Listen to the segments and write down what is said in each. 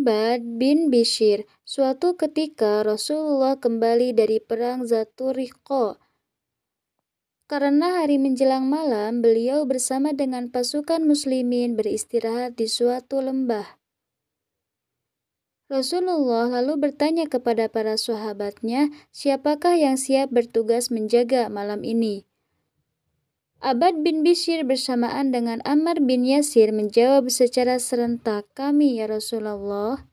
Abbad bin Bishr. Suatu ketika Rasulullah kembali dari perang Zatur Riqa. Karena hari menjelang malam, beliau bersama dengan pasukan muslimin beristirahat di suatu lembah. Rasulullah lalu bertanya kepada para sahabatnya, siapakah yang siap bertugas menjaga malam ini? Abbad bin Bishr bersamaan dengan Ammar bin Yasir menjawab secara serentak, kami ya Rasulullah.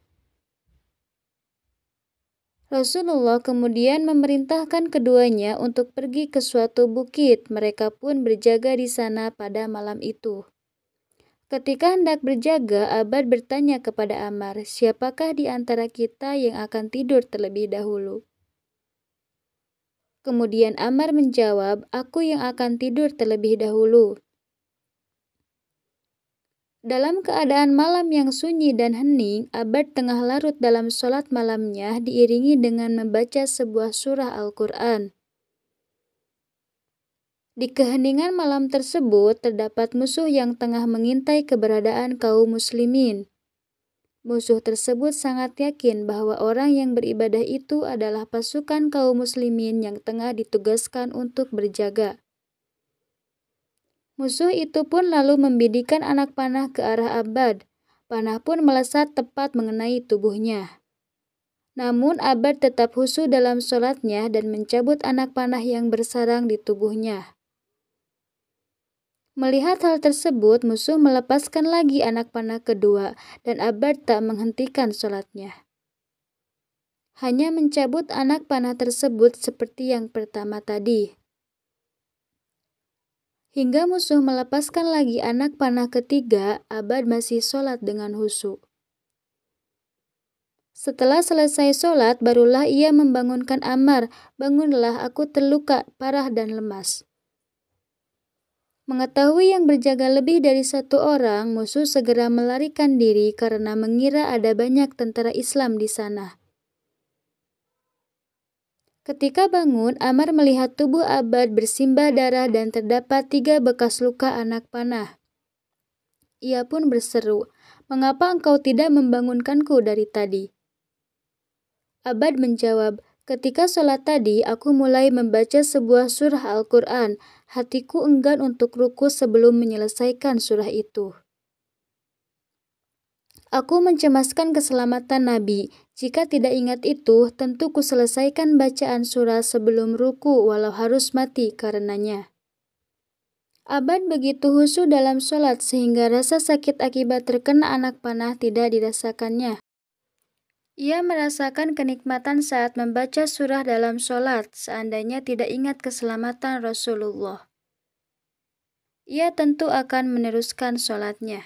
Rasulullah kemudian memerintahkan keduanya untuk pergi ke suatu bukit. Mereka pun berjaga di sana pada malam itu. Ketika hendak berjaga, Abbad bertanya kepada Ammar, siapakah di antara kita yang akan tidur terlebih dahulu? Kemudian Ammar menjawab, aku yang akan tidur terlebih dahulu. Dalam keadaan malam yang sunyi dan hening, Abbad tengah larut dalam sholat malamnya diiringi dengan membaca sebuah surah Al-Quran. Di keheningan malam tersebut, terdapat musuh yang tengah mengintai keberadaan kaum muslimin. Musuh tersebut sangat yakin bahwa orang yang beribadah itu adalah pasukan kaum muslimin yang tengah ditugaskan untuk berjaga. Musuh itu pun lalu membidikkan anak panah ke arah Abbad. Panah pun melesat tepat mengenai tubuhnya. Namun Abbad tetap khusyuk dalam sholatnya dan mencabut anak panah yang bersarang di tubuhnya. Melihat hal tersebut, musuh melepaskan lagi anak panah kedua dan Abbad tak menghentikan sholatnya. Hanya mencabut anak panah tersebut seperti yang pertama tadi. Hingga musuh melepaskan lagi anak panah ketiga, Abbad masih sholat dengan khusyuk. Setelah selesai sholat, barulah ia membangunkan Ammar, bangunlah, aku terluka parah dan lemas. Mengetahui yang berjaga lebih dari satu orang, musuh segera melarikan diri karena mengira ada banyak tentara Islam di sana. Ketika bangun, Ammar melihat tubuh Abbad bersimbah darah dan terdapat 3 bekas luka anak panah. Ia pun berseru, mengapa engkau tidak membangunkanku dari tadi? Abbad menjawab, ketika sholat tadi, aku mulai membaca sebuah surah Al-Quran. Hatiku enggan untuk ruku sebelum menyelesaikan surah itu. Aku mencemaskan keselamatan Nabi. Jika tidak ingat itu, tentu kuselesaikan bacaan surah sebelum ruku walau harus mati karenanya. Abbad begitu khusyuk dalam sholat sehingga rasa sakit akibat terkena anak panah tidak dirasakannya. Ia merasakan kenikmatan saat membaca surah dalam sholat, seandainya tidak ingat keselamatan Rasulullah. Ia tentu akan meneruskan sholatnya.